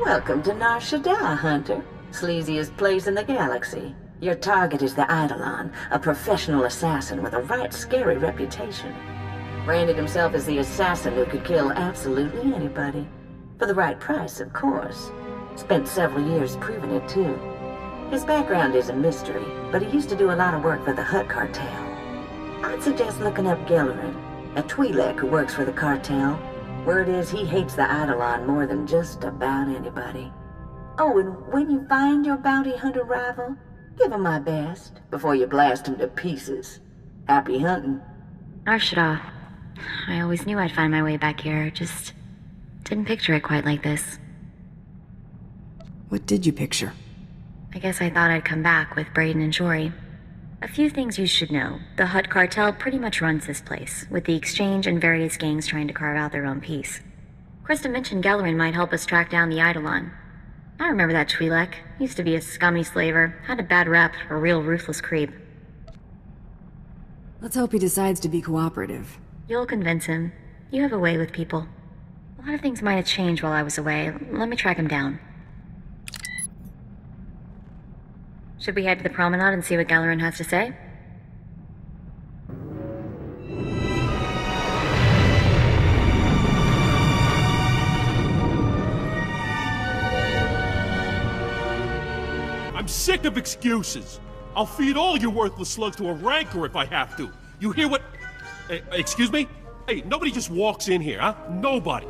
Welcome to Shaddaa, Hunter. Sleaziest place in the galaxy. Your target is the Eidolon, a professional assassin with a right scary reputation. Branded himself as the assassin who could kill absolutely anybody. For the right price, of course. Spent several years proving it, too. His background is a mystery, but he used to do a lot of work for the Hutt cartel. I'd suggest looking up Gellerin, a Twi'lek who works for the cartel. Word is he hates the Eidolon more than just about anybody. Oh, and when you find your bounty hunter rival, give him my best before you blast him to pieces. Happy hunting. Shaddaa. I always knew I'd find my way back here, just didn't picture it quite like this. What did you picture? I guess I thought I'd come back with Brayden and Jory. A few things you should know. The Hutt cartel pretty much runs this place, with the Exchange and various gangs trying to carve out their own piece. Krista mentioned Gellerin might help us track down the Eidolon. I remember that Twi'lek. Used to be a scummy slaver, had a bad rep, a real ruthless creep. Let's hope he decides to be cooperative. You'll convince him. You have a way with people. A lot of things might have changed while I was away. Let me track him down. Should we head to the promenade and see what Gellerin has to say? I'm sick of excuses. I'll feed all your worthless slugs to a rancor if I have to. You hear what... excuse me? Hey, nobody just walks in here, huh? Nobody.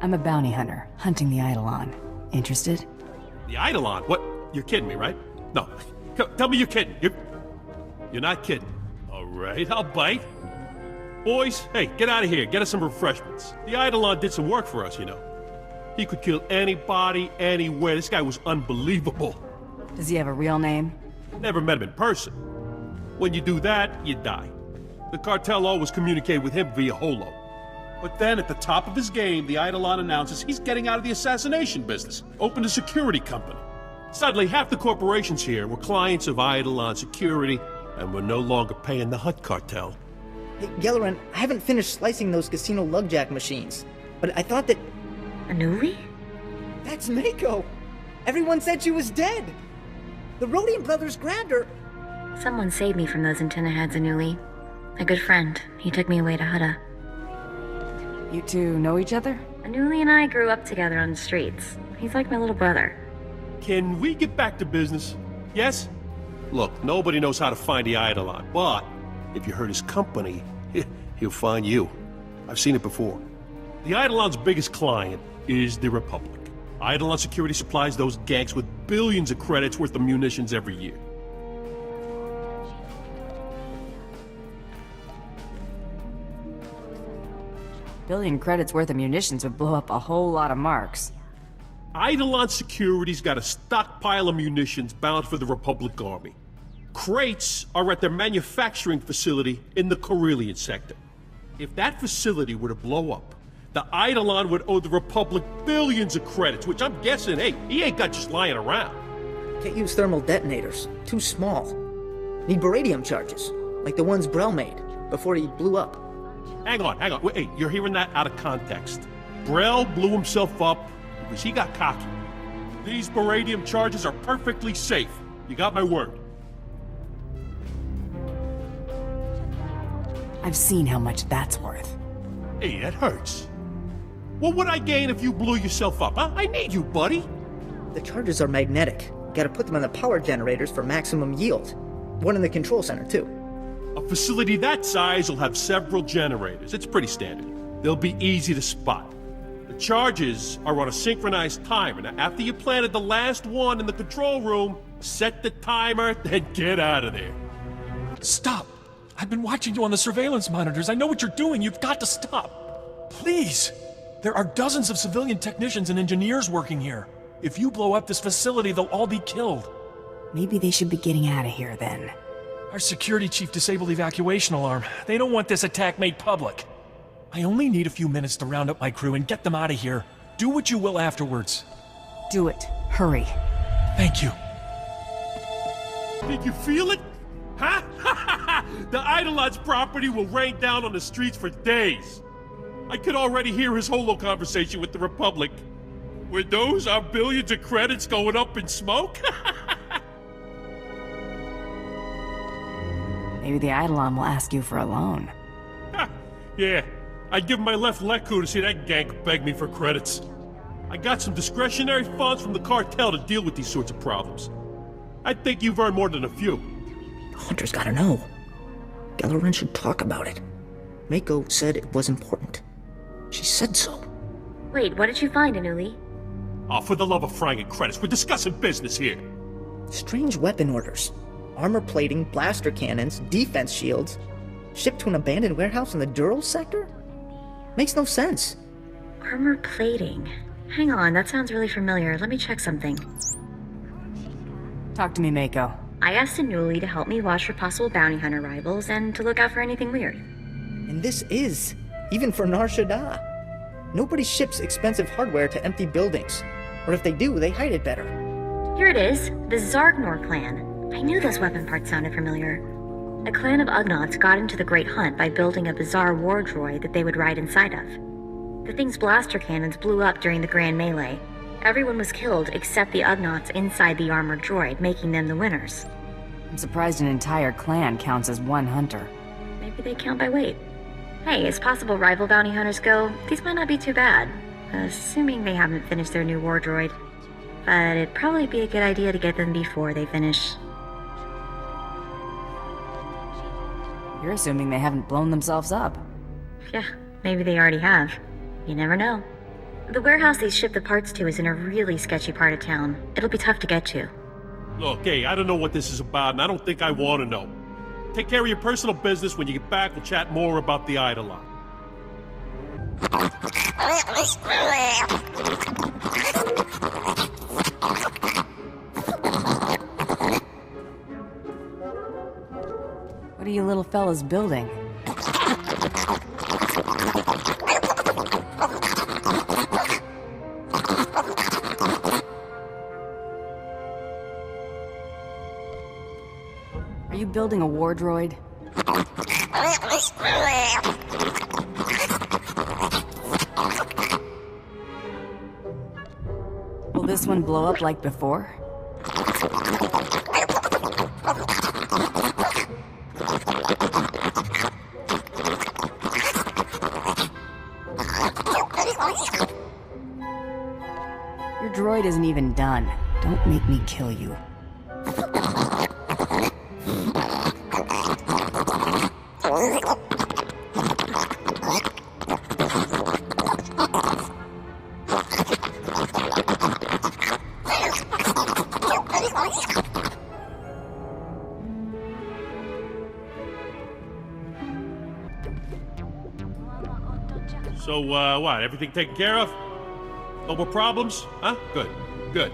I'm a bounty hunter, hunting the Eidolon. Interested? The Eidolon? What? You're kidding me, right? No. Tell me you're kidding. You're not kidding. All right, I'll bite. Boys, hey, get out of here. Get us some refreshments. The Eidolon did some work for us, you know. He could kill anybody, anywhere. This guy was unbelievable. Does he have a real name? Never met him in person. When you do that, you die. The cartel always communicated with him via holo. But then, at the top of his game, the Eidolon announces he's getting out of the assassination business. Opened a security company. Suddenly, half the corporations here were clients of Eidolon Security, and were no longer paying the Hutt cartel. Hey, Gellerin, I haven't finished slicing those casino lugjack machines, but I thought that... Anuli? That's Mako! Everyone said she was dead! The Rhodium brothers grabbed her! Someone saved me from those antenna heads, Anuli. A good friend. He took me away to Hutta. You two know each other? Anuli and I grew up together on the streets. He's like my little brother. Can we get back to business? Yes? Look, nobody knows how to find the Eidolon, but if you hurt his company, he'll find you. I've seen it before. The Eidolon's biggest client is the Republic. Eidolon Security supplies those gangs with billions of credits worth of munitions every year. Billion credits worth of munitions would blow up a whole lot of marks. Eidolon Security's got a stockpile of munitions bound for the Republic Army. Crates are at their manufacturing facility in the Corellian sector. If that facility were to blow up, the Eidolon would owe the Republic billions of credits, which I'm guessing, hey, he ain't got just lying around. Can't use thermal detonators. Too small. Need baradium charges, like the ones Brel made, before he blew up. Hang on. Wait, hey, you're hearing that out of context. Brel blew himself up because he got cocky. These baradium charges are perfectly safe. You got my word. I've seen how much that's worth. Hey, that hurts. What would I gain if you blew yourself up, huh? I need you, buddy. The charges are magnetic. Gotta put them on the power generators for maximum yield. One in the control center, too. A facility that size will have several generators. It's pretty standard. They'll be easy to spot. The charges are on a synchronized timer. Now, after you planted the last one in the control room, set the timer, then get out of there. Stop! I've been watching you on the surveillance monitors. I know what you're doing. You've got to stop. Please! There are dozens of civilian technicians and engineers working here. If you blow up this facility, they'll all be killed. Maybe they should be getting out of here then. Our security chief disabled the evacuation alarm. They don't want this attack made public. I only need a few minutes to round up my crew and get them out of here. Do what you will afterwards. Do it. Hurry. Thank you. Did you feel it? Huh? The Eidolon's property will rain down on the streets for days. I could already hear his holo conversation with the Republic. With those our billions of credits going up in smoke? Maybe the Eidolon will ask you for a loan. Yeah, I'd give my left leg-coup to see that gank beg me for credits. I got some discretionary funds from the cartel to deal with these sorts of problems. I think you've earned more than a few. Hunter's gotta know. Gellerin should talk about it. Mako said it was important. She said so. Wait, what did you find, Anuli? Oh, for the love of frying and credits, we're discussing business here. Strange weapon orders. Armor plating, blaster cannons, defense shields. Shipped to an abandoned warehouse in the Dural sector? Makes no sense. Armor plating. Hang on, that sounds really familiar. Let me check something. Talk to me, Mako. I asked Anuli to help me watch for possible bounty hunter rivals and to look out for anything weird. And this is, even for Nar Shaddaa. Nobody ships expensive hardware to empty buildings. Or if they do, they hide it better. Here it is, the Zargnor clan. I knew those weapon parts sounded familiar. A clan of Ugnaughts got into the Great Hunt by building a bizarre war droid that they would ride inside of. The thing's blaster cannons blew up during the Grand Melee. Everyone was killed except the Ugnaughts inside the armored droid, making them the winners. I'm surprised an entire clan counts as one hunter. Maybe they count by weight. Hey, as possible rival bounty hunters go, these might not be too bad. Assuming they haven't finished their new war droid. But it'd probably be a good idea to get them before they finish. You're assuming they haven't blown themselves up. Yeah, maybe they already have. You never know. The warehouse they ship the parts to is in a really sketchy part of town. It'll be tough to get to. Look, hey, I don't know what this is about, and I don't think I want to know. Take care of your personal business. When you get back, we'll chat more about the Eidolon. What are you little fellas building? Are you building a war droid? Will this one blow up like before? Your droid isn't even done. Don't make me kill you. So, what? Everything taken care of? No more problems? Huh? Good. Good.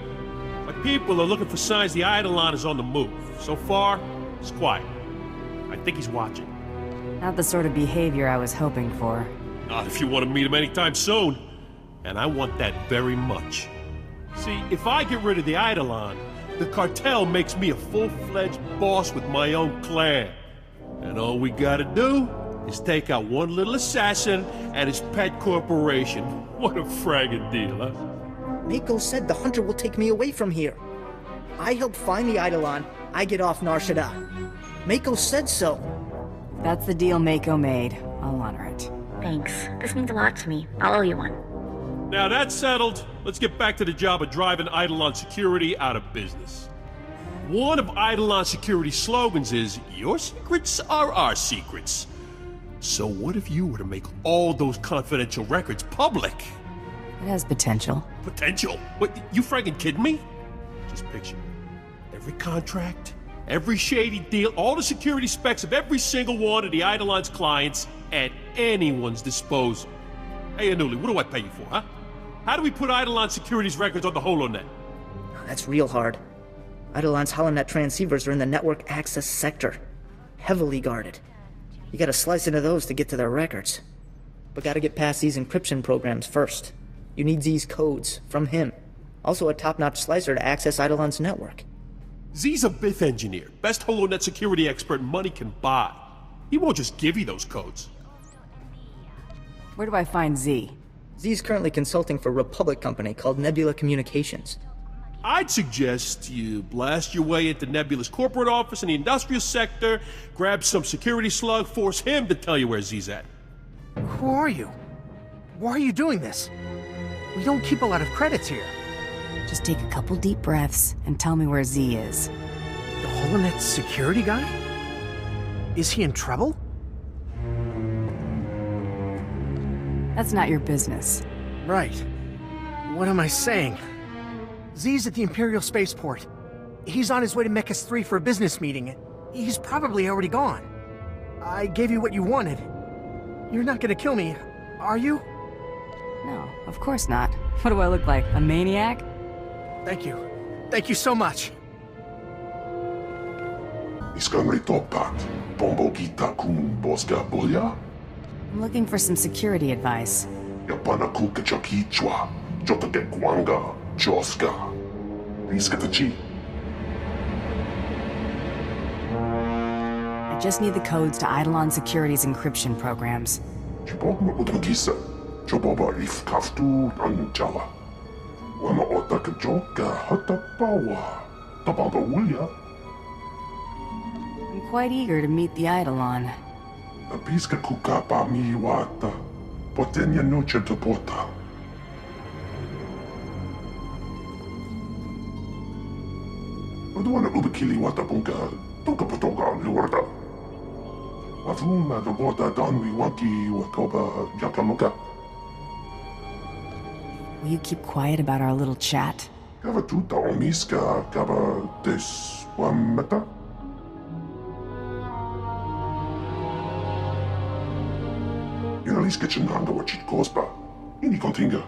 My people are looking for signs the Eidolon is on the move. So far, it's quiet. I think he's watching. Not the sort of behavior I was hoping for. Not if you want to meet him anytime soon. And I want that very much. See, if I get rid of the Eidolon, the cartel makes me a full-fledged boss with my own clan. And all we gotta do is take out one little assassin and his pet corporation. What a fragging deal, huh? Mako said the hunter will take me away from here. I help find the Eidolon, I get off Nar Shaddaa. Mako said so. If that's the deal Mako made, I'll honor it. Thanks. This means a lot to me. I'll owe you one. Now that's settled, let's get back to the job of driving Eidolon Security out of business. One of Eidolon Security's slogans is, "Your secrets are our secrets." So what if you were to make all those confidential records public? It has potential. Potential? What, you fragging kidding me? Just picture every contract, every shady deal, all the security specs of every single one of the Eidolon's clients at anyone's disposal. Hey, Anuli, what do I pay you for, huh? How do we put Eidolon Security's records on the HoloNet? That's real hard. Eidolon's HoloNet transceivers are in the network access sector. Heavily guarded. You gotta slice into those to get to their records. But gotta get past these encryption programs first. You need Z's codes from him. Also a top-notch slicer to access Eidolon's network. Z's a Bith engineer, best HoloNet security expert money can buy. He won't just give you those codes. Where do I find Z? Z's currently consulting for a Republic company called Nebula Communications. I'd suggest you blast your way into Nebula's corporate office in the industrial sector, grab some security slug, force him to tell you where Z's at. Who are you? Why are you doing this? We don't keep a lot of credits here. Just take a couple deep breaths and tell me where Z is. The Holonet security guy? Is he in trouble? That's not your business. Right. What am I saying? Z's at the Imperial Spaceport. He's on his way to Mechas 3 for a business meeting. He's probably already gone. I gave you what you wanted. You're not gonna kill me, are you? No, of course not. What do I look like, a maniac? Thank you. Thank you so much. Iskanri topat, bombo kita kun boska boya, I'm looking for some security advice. yapana kuka chakichwa, jota ke kwanga, joska. Iskatachi. I just need the codes to Eidolon Security's encryption programs. Chibogma udangisa, choboba if kaftu anjala. Wana otaka joka hata pawa, tabamba wuya. I'm quite eager to meet the Eidolon. Apiska kukapa mi wata, potenya noche topota. Udwana ubikili wata bunga, toka potoka liwarda. Wafuma dobota danwi waki wakoba jakamuka. Will you keep quiet about our little chat? Kava tuta omiska kava des wameta. Inaliska chinganga wachit kospa. Ini kontinga.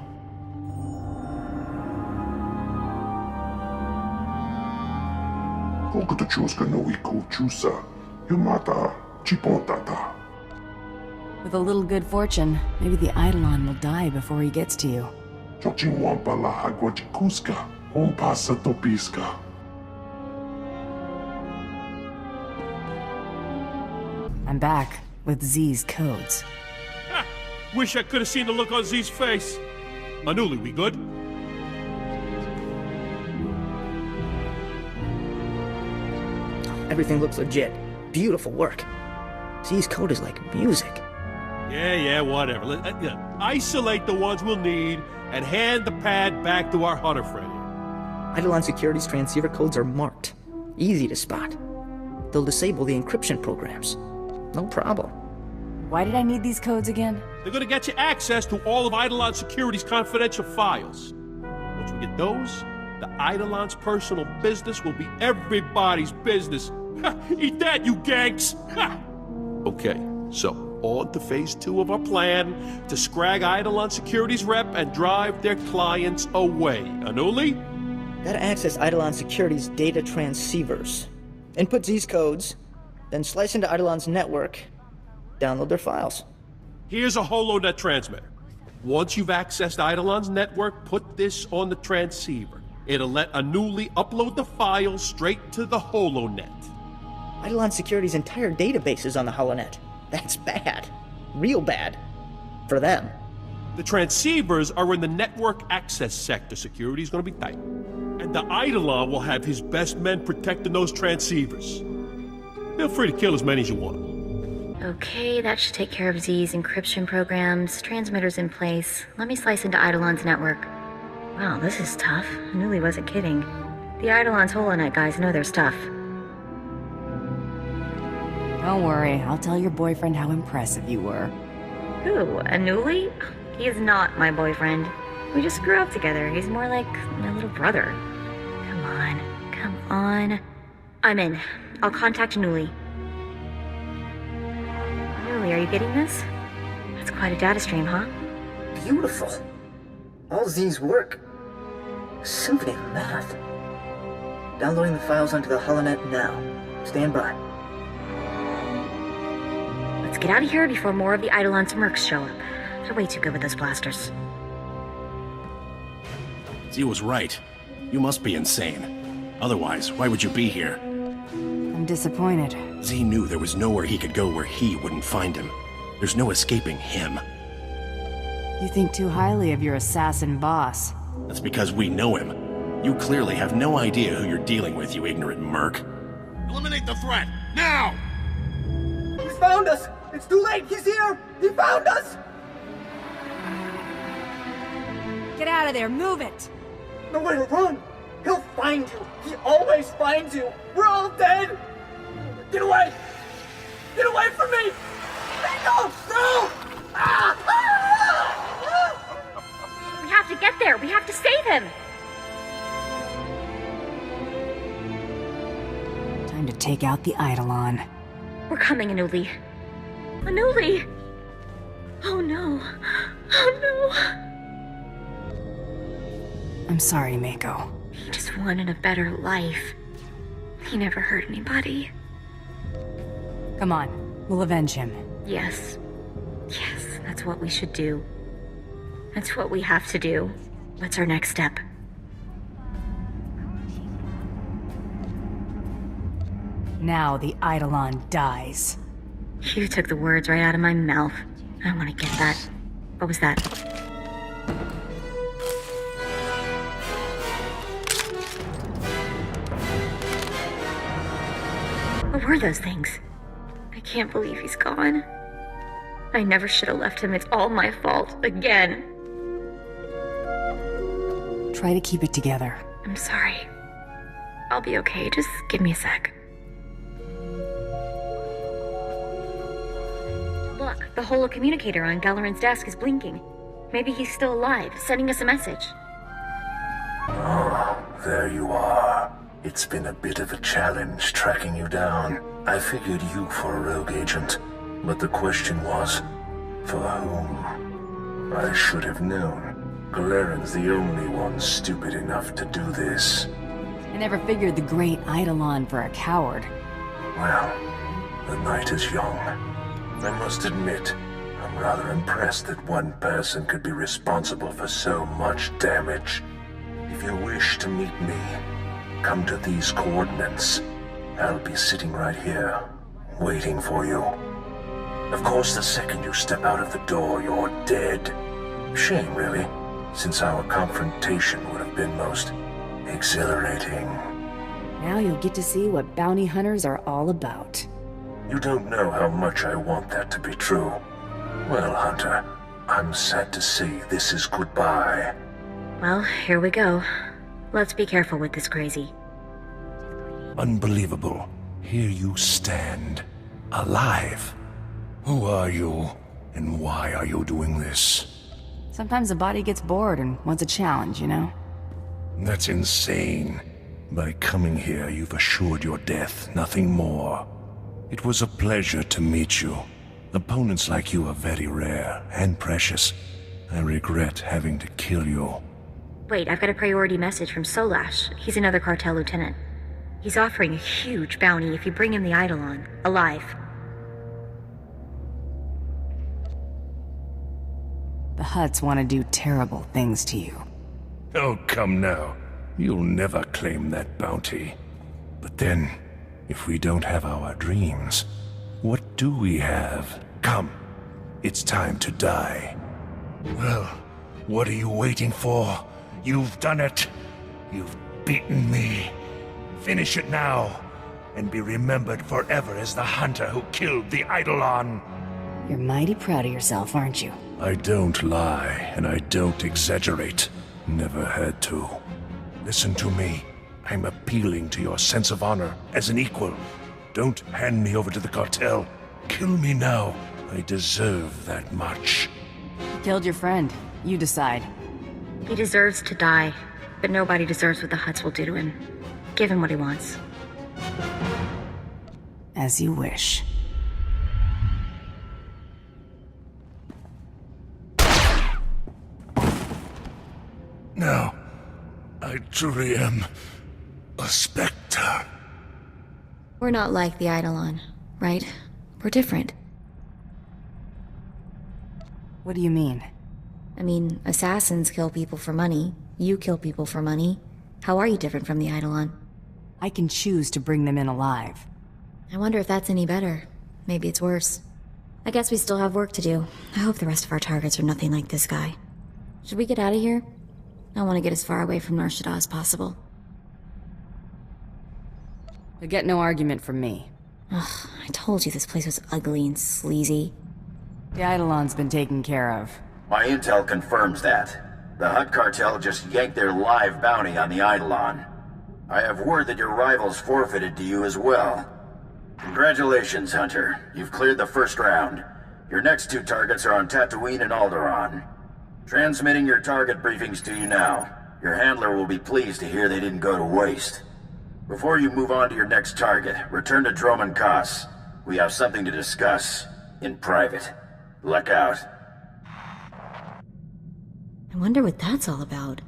Kolko to chuska no iku chusa. Yumata chipontata. With a little good fortune, maybe the Eidolon will die before he gets to you. Chochin wampa la agua chikuska. Ompasa topiska. I'm back with Z's codes. Ha! Wish I could have seen the look on Z's face. Manuli, we good? Everything looks legit. Beautiful work. Z's code is like music. Yeah, whatever. Isolate the ones we'll need and hand the pad back to our hunter friend. Eidolon Security's transceiver codes are marked. Easy to spot. They'll disable the encryption programs. No problem. Why did I need these codes again? They're gonna get you access to all of Eidolon Security's confidential files. Once we get those, the Eidolon's personal business will be everybody's business. Ha! Eat that, you ganks! Ha! Okay, so on to phase 2 of our plan to scrag Eidolon Security's rep and drive their clients away. Anuli? Gotta access Eidolon Security's data transceivers. Input Z's codes, then slice into Eidolon's network, download their files. Here's a HoloNet transmitter. Once you've accessed Eidolon's network, put this on the transceiver. It'll let Anuli upload the files straight to the HoloNet. Eidolon Security's entire database is on the Holonet. That's bad. Real bad. For them. The transceivers are in the network access sector. Security's gonna be tight. And the Eidolon will have his best men protecting those transceivers. Feel free to kill as many as you want. Okay, that should take care of Z's encryption programs, transmitters in place. Let me slice into Eidolon's network. Wow, this is tough. I knew he wasn't kidding. The Eidolon's Holonet guys know their stuff. Don't worry, I'll tell your boyfriend how impressive you were. Who, Anuli? He is not my boyfriend. We just grew up together. He's more like my little brother. Come on. I'm in. I'll contact Anuli. Anuli, are you getting this? That's quite a data stream, huh? Beautiful. All Z's work. Symphony of math. Downloading the files onto the Holonet now. Stand by. Let's get out of here before more of the Eidolon's mercs show up. They're way too good with those blasters. Z was right. You must be insane. Otherwise, why would you be here? I'm disappointed. Z knew there was nowhere he could go where he wouldn't find him. There's no escaping him. You think too highly of your assassin boss. That's because we know him. You clearly have no idea who you're dealing with, you ignorant merc. Eliminate the threat, now! He's found us! It's too late! He's here! He found us! Get out of there, move it! No way to run! He'll find you! He always finds you! We're all dead! Get away! Get away from me! No! No! Ah! We have to get there! We have to save him! Time to take out the Eidolon. We're coming, Anuli. Anuli! Oh no. Oh no. I'm sorry, Mako. He just wanted a better life. He never hurt anybody. Come on, we'll avenge him. Yes. Yes, that's what we should do. That's what we have to do. What's our next step? Now the Eidolon dies. You took the words right out of my mouth. I want to get that. What was that? What were those things? I can't believe he's gone. I never should have left him. It's all my fault. Again. Try to keep it together. I'm sorry. I'll be okay. Just give me a sec. Look, the holocommunicator on Gelleran's desk is blinking. Maybe he's still alive, sending us a message. Oh, there you are. It's been a bit of a challenge tracking you down. I figured you for a rogue agent, but the question was, for whom? I should have known. Gelleran's the only one stupid enough to do this. I never figured the great Eidolon for a coward. Well, the night is young. I must admit, I'm rather impressed that one person could be responsible for so much damage. If you wish to meet me, come to these coordinates. I'll be sitting right here, waiting for you. Of course, the second you step out of the door, you're dead. Shame, really, since our confrontation would have been most exhilarating. Now you'll get to see what bounty hunters are all about. You don't know how much I want that to be true. Well, Hunter, I'm sad to say this is goodbye. Well, here we go. Let's be careful with this crazy. Unbelievable. Here you stand, alive. Who are you, and why are you doing this? Sometimes the body gets bored and wants a challenge, you know? That's insane. By coming here, you've assured your death, nothing more. It was a pleasure to meet you. Opponents like you are very rare and precious. I regret having to kill you. Wait, I've got a priority message from Solash. He's another cartel lieutenant. He's offering a huge bounty if you bring him the Eidolon, alive. The Hutts want to do terrible things to you. Oh, come now. You'll never claim that bounty. But then, if we don't have our dreams, what do we have? Come, it's time to die. Well, what are you waiting for? You've done it. You've beaten me. Finish it now, and be remembered forever as the hunter who killed the Eidolon. You're mighty proud of yourself, aren't you? I don't lie, and I don't exaggerate. Never had to. Listen to me. I'm appealing to your sense of honor as an equal. Don't hand me over to the cartel. Kill me now. I deserve that much. You killed your friend. You decide. He deserves to die, but nobody deserves what the Hutts will do to him. Give him what he wants. As you wish. No, I truly am a specter. We're not like the Eidolon, right? We're different. What do you mean? I mean, assassins kill people for money. You kill people for money. How are you different from the Eidolon? I can choose to bring them in alive. I wonder if that's any better. Maybe it's worse. I guess we still have work to do. I hope the rest of our targets are nothing like this guy. Should we get out of here? I want to get as far away from Shaddaa as possible. You'll get no argument from me. Ugh, I told you this place was ugly and sleazy. The Eidolon's been taken care of. My intel confirms that. The Hutt cartel just yanked their live bounty on the Eidolon. I have word that your rivals forfeited to you as well. Congratulations, Hunter. You've cleared the first round. Your next 2 targets are on Tatooine and Alderaan. Transmitting your target briefings to you now. Your handler will be pleased to hear they didn't go to waste. Before you move on to your next target, return to Droman Kos. We have something to discuss. In private. Luck out. I wonder what that's all about.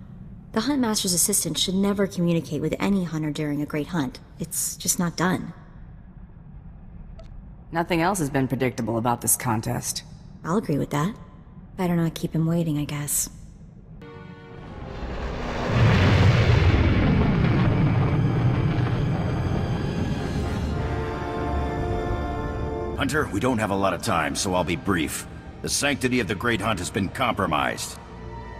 The Huntmaster's assistant should never communicate with any hunter during a great hunt. It's just not done. Nothing else has been predictable about this contest. I'll agree with that. Better not keep him waiting, I guess. Hunter, we don't have a lot of time, so I'll be brief. The sanctity of the Great Hunt has been compromised.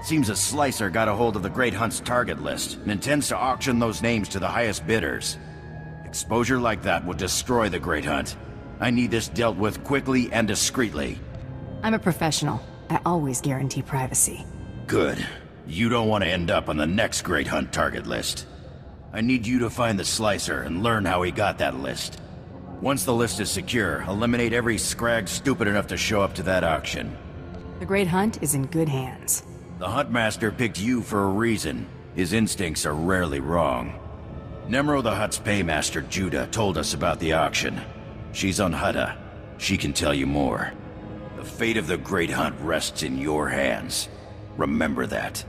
Seems a slicer got a hold of the Great Hunt's target list and intends to auction those names to the highest bidders. Exposure like that would destroy the Great Hunt. I need this dealt with quickly and discreetly. I'm a professional. I always guarantee privacy. Good. You don't want to end up on the next Great Hunt target list. I need you to find the slicer and learn how he got that list. Once the list is secure, eliminate every scrag stupid enough to show up to that auction. The Great Hunt is in good hands. The Huntmaster picked you for a reason. His instincts are rarely wrong. Nemro the Hutt's paymaster, Jadna, told us about the auction. She's on Hutta. She can tell you more. The fate of the Great Hunt rests in your hands. Remember that.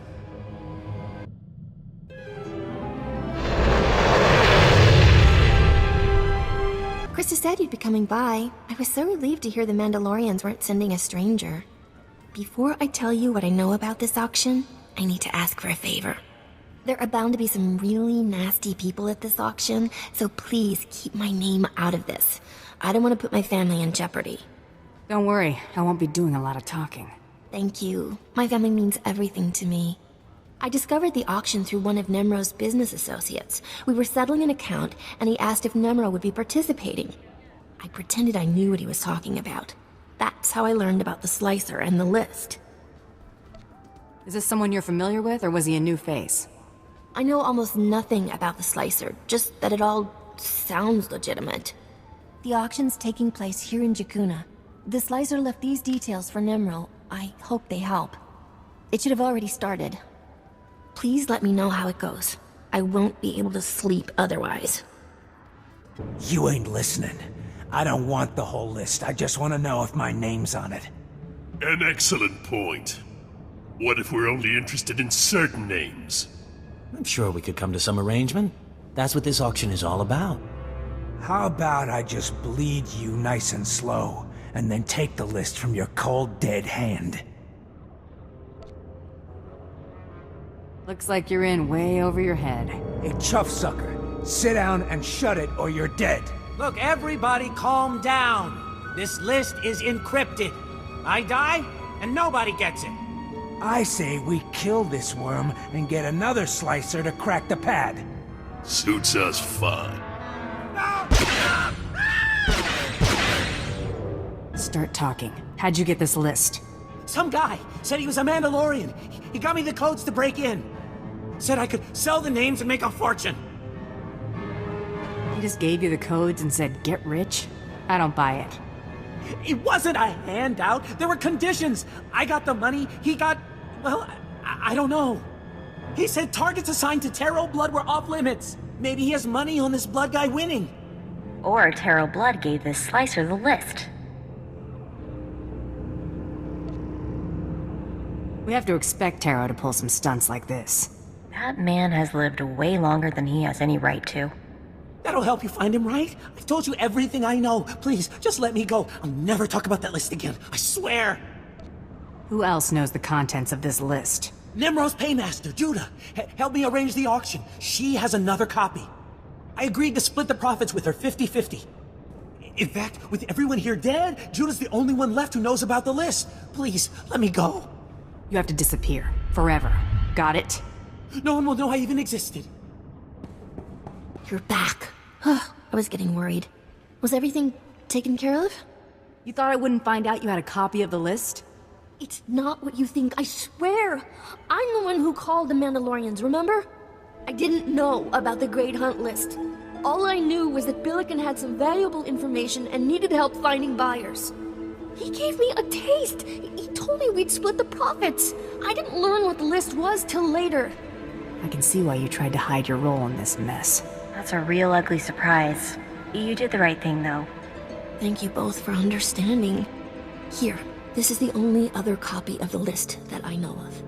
Krista said you'd be coming by. I was so relieved to hear the Mandalorians weren't sending a stranger. Before I tell you what I know about this auction, I need to ask for a favor. There are bound to be some really nasty people at this auction, so please keep my name out of this. I don't want to put my family in jeopardy. Don't worry, I won't be doing a lot of talking. Thank you. My family means everything to me. I discovered the auction through one of Nemro's business associates. We were settling an account, and he asked if Nemro would be participating. I pretended I knew what he was talking about. That's how I learned about the slicer and the list. Is this someone you're familiar with, or was he a new face? I know almost nothing about the slicer, just that it all sounds legitimate. The auction's taking place here in Jakuna. The slicer left these details for Nemro. I hope they help. It should have already started. Please let me know how it goes. I won't be able to sleep otherwise. You ain't listening. I don't want the whole list. I just want to know if my name's on it. An excellent point. What if we're only interested in certain names? I'm sure we could come to some arrangement. That's what this auction is all about. How about I just bleed you nice and slow, and then take the list from your cold, dead hand? Looks like you're in way over your head. Hey, chuff sucker. Sit down and shut it, or you're dead. Look, everybody calm down. This list is encrypted. I die, and nobody gets it. I say we kill this worm and get another slicer to crack the pad. Suits us fine. Start talking. How'd you get this list? Some guy said he was a Mandalorian. He got me the codes to break in. Said I could sell the names and make a fortune. He just gave you the codes and said, get rich? I don't buy it. It wasn't a handout. There were conditions. I got the money. He got... well, I don't know. He said targets assigned to Taro Blood were off limits. Maybe he has money on this Blood guy winning. Or Taro Blood gave this slicer the list. We have to expect Taro to pull some stunts like this. That man has lived way longer than he has any right to. That'll help you find him, right? I've told you everything I know. Please, just let me go. I'll never talk about that list again. I swear. Who else knows the contents of this list? Nemro's paymaster, Jadna. Help me arrange the auction. She has another copy. I agreed to split the profits with her 50-50. In fact, with everyone here dead, Judah's the only one left who knows about the list. Please, let me go. You have to disappear. Forever. Got it? No one will know I even existed. You're back. I was getting worried. Was everything taken care of? You thought I wouldn't find out you had a copy of the list? It's not what you think, I swear. I'm the one who called the Mandalorians, remember? I didn't know about the Great Hunt list. All I knew was that Billiken had some valuable information and needed help finding buyers. He gave me a taste. He told me we'd split the profits. I didn't learn what the list was till later. I can see why you tried to hide your role in this mess. That's a real ugly surprise. You did the right thing, though. Thank you both for understanding. Here, this is the only other copy of the list that I know of.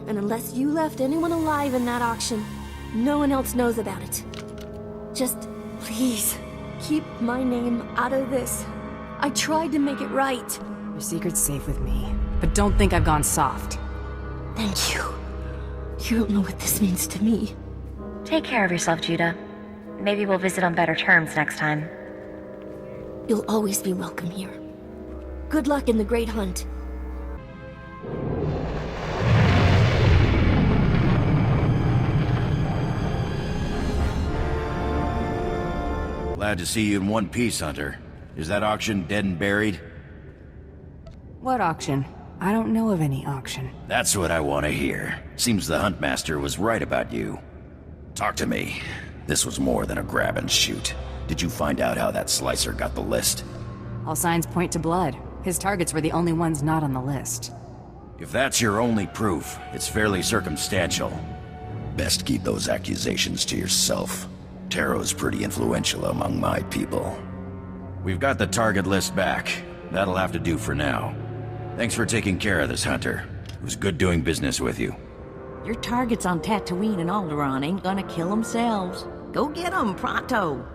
And unless you left anyone alive in that auction, no one else knows about it. Just, please, keep my name out of this. I tried to make it right. Your secret's safe with me, but don't think I've gone soft. Thank you. You don't know what this means to me. Take care of yourself, Judah. Maybe we'll visit on better terms next time. You'll always be welcome here. Good luck in the Great Hunt. Glad to see you in one piece, Hunter. Is that auction dead and buried? What auction? I don't know of any auction. That's what I want to hear. Seems the Huntmaster was right about you. Talk to me. This was more than a grab and shoot. Did you find out how that slicer got the list? All signs point to blood. His targets were the only ones not on the list. If that's your only proof, it's fairly circumstantial. Best keep those accusations to yourself. Taro's pretty influential among my people. We've got the target list back. That'll have to do for now. Thanks for taking care of this, Hunter. It was good doing business with you. Your targets on Tatooine and Alderaan ain't gonna kill themselves. Go get them, pronto.